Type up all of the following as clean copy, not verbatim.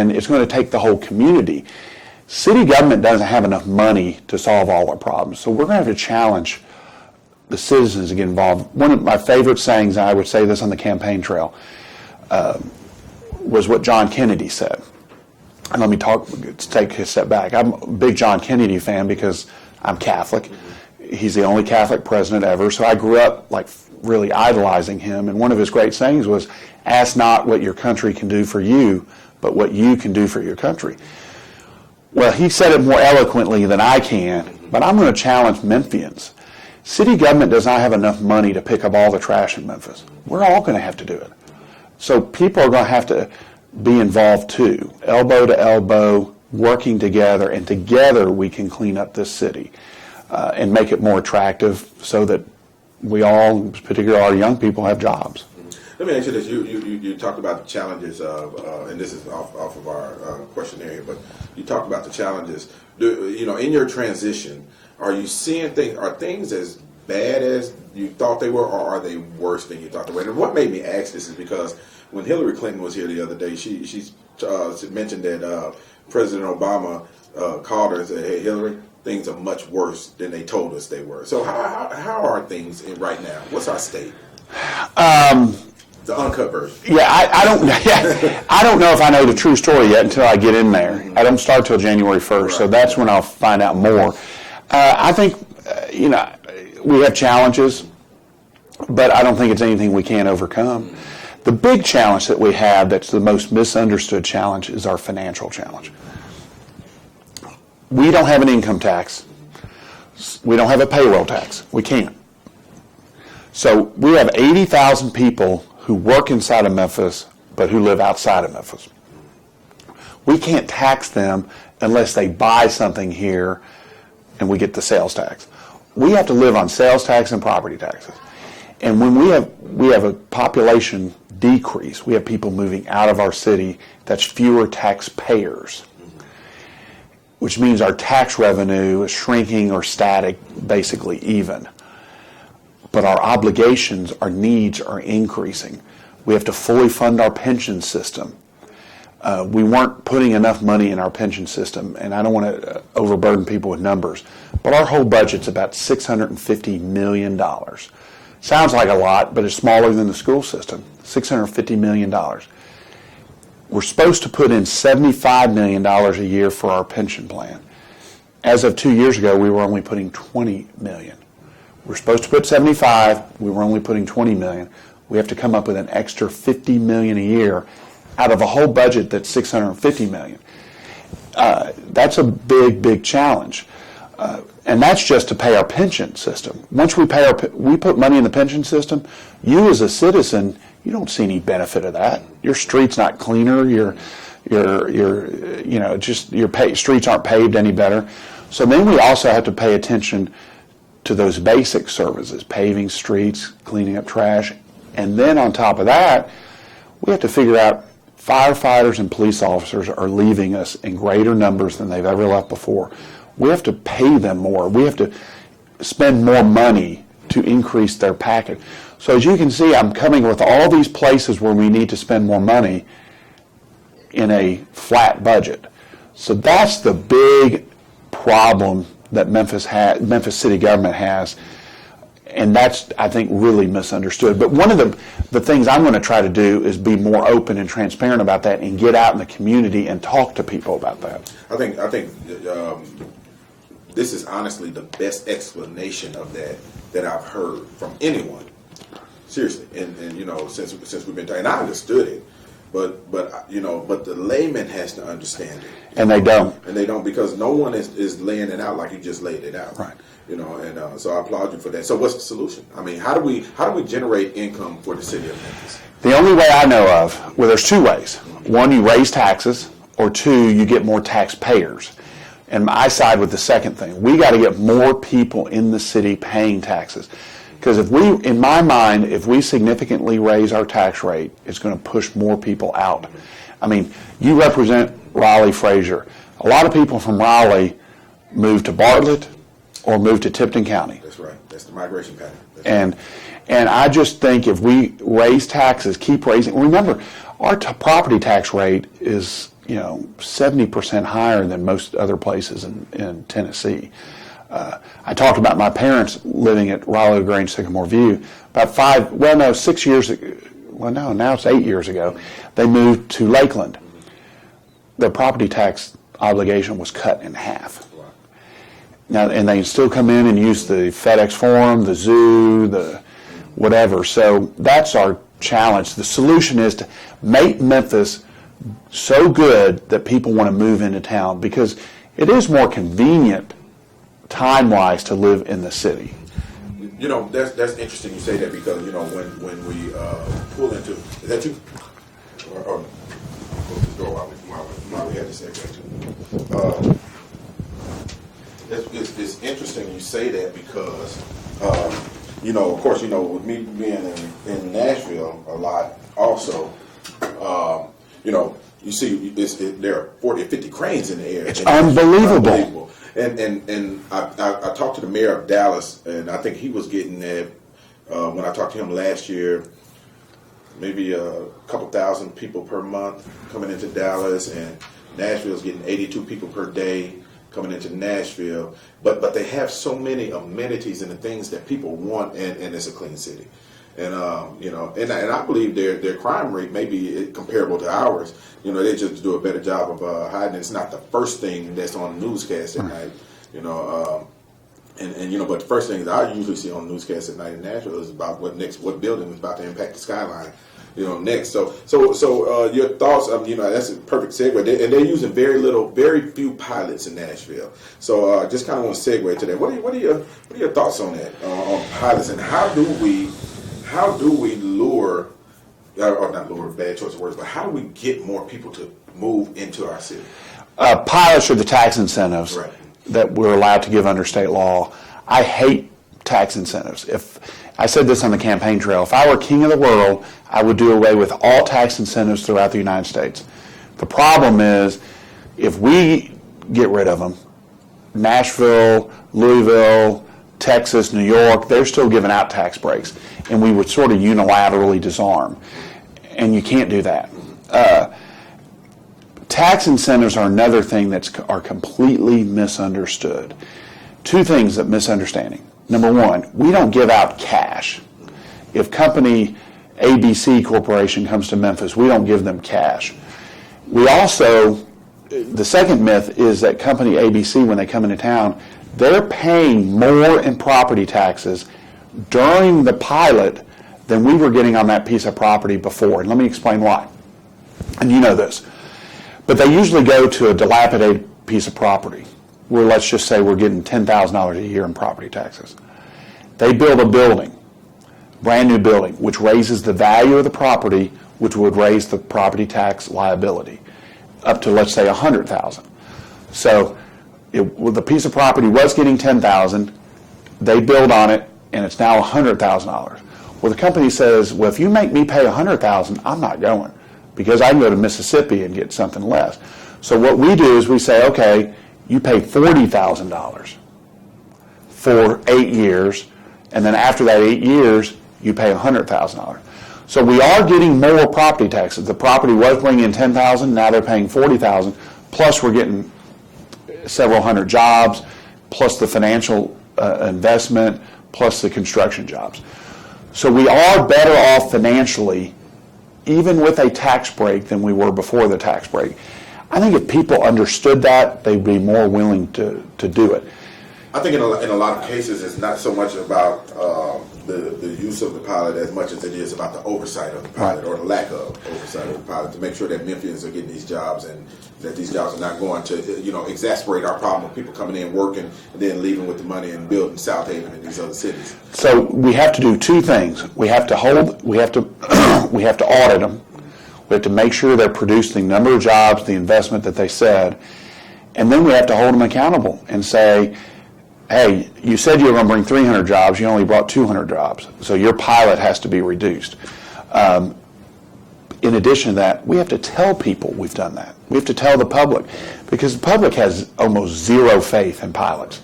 and it's going to take the whole community. City government doesn't have enough money to solve all our problems, so we're going to have to challenge the citizens to get involved. One of my favorite sayings, and I would say this on the campaign trail, was what John Kennedy said. And let me take a step back. I'm a big John Kennedy fan because I'm Catholic. He's the only Catholic president ever, so I grew up like really idolizing him. And one of his great sayings was, "Ask not what your country can do for you, but what you can do for your country." Well, he said it more eloquently than I can, but I'm going to challenge Memphians. City government does not have enough money to pick up all the trash in Memphis. We're all going to have to do it. So people are going to have to be involved too, elbow to elbow, working together, and together we can clean up this city and make it more attractive so that we all, particularly our young people, have jobs. Let me ask you this. You talked about the challenges of, and this is off of our questionnaire here, but you talked about the challenges. In your transition, are you seeing things, are things as bad as you thought they were, or are they worse than you thought they were? And what made me ask this is because when Hillary Clinton was here the other day, she mentioned that President Obama called her and said, "Hey, Hillary, things are much worse than they told us they were." So how are things right now? What's our state? The uncut version. Yeah, I don't know if I know the true story yet until I get in there. I don't start till January 1st, right. So that's when I'll find out more. I think, we have challenges, but I don't think it's anything we can't overcome. The big challenge that we have that's the most misunderstood challenge is our financial challenge. We don't have an income tax. We don't have a payroll tax. We can't. So we have 80,000 people who work inside of Memphis, but who live outside of Memphis. We can't tax them unless they buy something here and we get the sales tax. We have to live on sales tax and property taxes. And when we have a population decrease, we have people moving out of our city, that's fewer taxpayers, which means our tax revenue is shrinking or static, basically even. But our obligations, our needs are increasing. We have to fully fund our pension system. We weren't putting enough money in our pension system, and I don't want to overburden people with numbers, but our whole budget's about $650 million. Sounds like a lot, but it's smaller than the school system, $650 million. We're supposed to put in $75 million a year for our pension plan. As of 2 years ago, we were only putting $20 million. We're supposed to put 75, we were only putting 20 million. We have to come up with an extra 50 million a year out of a whole budget that's 650 million. That's a big, big challenge. And that's just to pay our pension system. Once we put money in the pension system, you as a citizen, you don't see any benefit of that. Your street's not cleaner, your streets aren't paved any better. So then we also have to pay attention to those basic services, paving streets, cleaning up trash. And then on top of that, we have to figure out firefighters and police officers are leaving us in greater numbers than they've ever left before. We have to pay them more. We have to spend more money to increase their package. So as you can see, I'm coming with all these places where we need to spend more money in a flat budget. So that's the big problem that Memphis city government has, and that's, I think, really misunderstood. But one of the things I'm going to try to do is be more open and transparent about that and get out in the community and talk to people about that. I think this is honestly the best explanation of that I've heard from anyone. Seriously, and since we've been talking, and I understood it. But the layman has to understand it. And they don't. And they don't, because no one is laying it out like you just laid it out. Right. So I applaud you for that. So what's the solution? I mean, how do we generate income for the city of Memphis? The only way I know of, well, there's two ways. One, you raise taxes, or two, you get more taxpayers. And I side with the second thing. We got to get more people in the city paying taxes. Because in my mind, if we significantly raise our tax rate, it's going to push more people out. I mean, you represent Raleigh-Frazier. A lot of people from Raleigh move to Bartlett or move to Tipton County. That's right. That's the migration pattern. And I just think if we raise taxes, keep raising. Remember, our property tax rate is 70% higher than most other places in Tennessee. I talked about my parents living at Rollo Grange, Sycamore View. About 6 years ago, now it's 8 years ago, they moved to Lakeland. Their property tax obligation was cut in half. Now, and they still come in and use the FedEx Forum, the zoo, the whatever. So that's our challenge. The solution is to make Memphis so good that people want to move into town, because it is more convenient time-wise to live in the city. That's interesting you say that, because when we pull into, is that you? Or close the door while we had this segue. It's interesting you say that, because of course, with me being in Nashville a lot also, you see there are 40 or 50 cranes in the air. It's unbelievable. And I talked to the mayor of Dallas, and I think he was getting that when I talked to him last year, maybe a couple thousand people per month coming into Dallas, and Nashville's getting 82 people per day coming into Nashville. But they have so many amenities and the things that people want, and it's a clean city. And and I believe their crime rate may be comparable to ours. They just do a better job of hiding. It's not the first thing that's on the newscast at night. But the first thing that I usually see on the newscast at night in Nashville is about what building is about to impact the skyline. Next. So your thoughts? That's a perfect segue. And they're using very few pilots in Nashville. So just kind of want to segue to that. What are your thoughts on that, on pilots, and how do we lure, or not lure, bad choice of words, but how do we get more people to move into our city? Pilots are the tax incentives that we're allowed to give under state law. I hate tax incentives. If I said this on the campaign trail, if I were king of the world, I would do away with all tax incentives throughout the United States. The problem is, if we get rid of them, Nashville, Louisville, Texas, New York, they're still giving out tax breaks, and we would sort of unilaterally disarm. And you can't do that. Tax incentives are another thing are completely misunderstood. Two things that misunderstanding. Number one, we don't give out cash. If company ABC Corporation comes to Memphis, we don't give them cash. We also, the second myth is that company ABC, when they come into town, they're paying more in property taxes during the pilot than we were getting on that piece of property before. And let me explain why. And you know this. But they usually go to a dilapidated piece of property where, let's just say, we're getting $10,000 a year in property taxes. They build a building, brand new building, which raises the value of the property, which would raise the property tax liability up to, let's say, $100,000. So the piece of property was getting $10,000, they build on it, and it's now $100,000. Well, the company says, well, if you make me pay $100,000, I'm not going, because I can go to Mississippi and get something less. So what we do is we say, okay, you pay $40,000 for 8 years, and then after that 8 years, you pay $100,000. So we are getting more property taxes. The property was bringing in $10,000, now they're paying $40,000, plus we're getting several hundred jobs, plus the financial investment, plus the construction jobs. So we are better off financially, even with a tax break, than we were before the tax break. I think if people understood that, they'd be more willing to do it. I think in a lot of cases, it's not so much about the use of the pilot as much as it is about the oversight of the pilot, or the lack of oversight of the pilot, to make sure that Memphians are getting these jobs, and that these jobs are not going to exacerbate our problem of people coming in, working, and then leaving with the money and building South Haven and these other cities. So we have to do two things. We have to audit them. We have to make sure they're producing the number of jobs, the investment that they said, and then we have to hold them accountable and say, hey, you said you were going to bring 300 jobs, you only brought 200 jobs, so your pilot has to be reduced. In addition to that, we have to tell people we've done that. We have to tell the public, because the public has almost zero faith in pilots.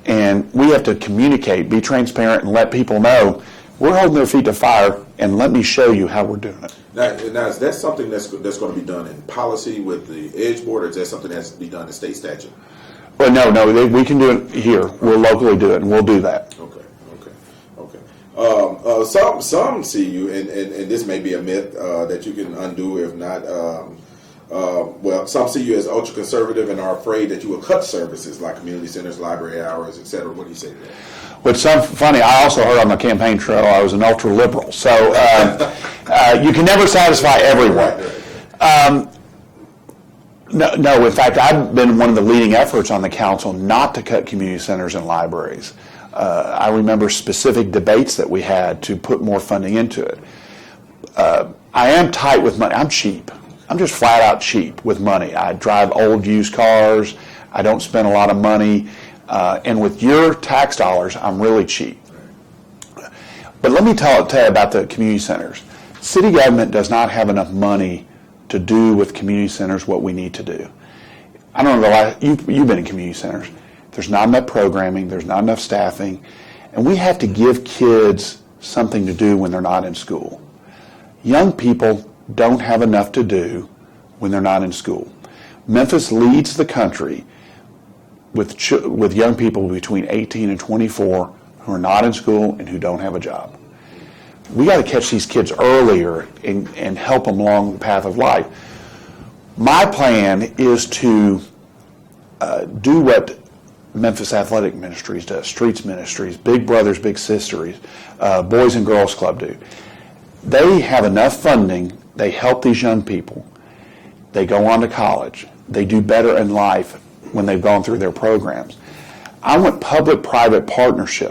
And we have to communicate, be transparent, and let people know we're holding their feet to fire, and let me show you how we're doing it. Now, is that something that's going to be done in policy with the Edge Board, or is that something that has to be done in state statute? Well, no, we can do it here. We'll locally do it, and we'll do that. Okay. Some see you, and this may be a myth that you can undo if not. Well, some see you as ultra conservative and are afraid that you will cut services like community centers, library hours, etc. What do you say to that? What's so funny, I also heard on the campaign trail I was an ultra liberal. So you can never satisfy everyone. No, in fact, I've been one of the leading efforts on the council not to cut community centers and libraries. I remember specific debates that we had to put more funding into it. I am tight with money. I'm cheap. I'm just flat out cheap with money. I drive old used cars. I don't spend a lot of money. And with your tax dollars, I'm really cheap. But let me tell you about the community centers. City government does not have enough money to do with community centers what we need to do. I don't know, you've been in community centers. There's not enough programming, there's not enough staffing, and we have to give kids something to do when they're not in school. Young people don't have enough to do when they're not in school. Memphis leads the country with young people between 18 and 24 who are not in school and who don't have a job. We got to catch these kids earlier and help them along the path of life. My plan is to do what Memphis Athletic Ministries does, Streets Ministries, Big Brothers, Big Sisters, Boys and Girls Club do. They have enough funding, they help these young people, they go on to college, they do better in life when they've gone through their programs. I want public-private partnership.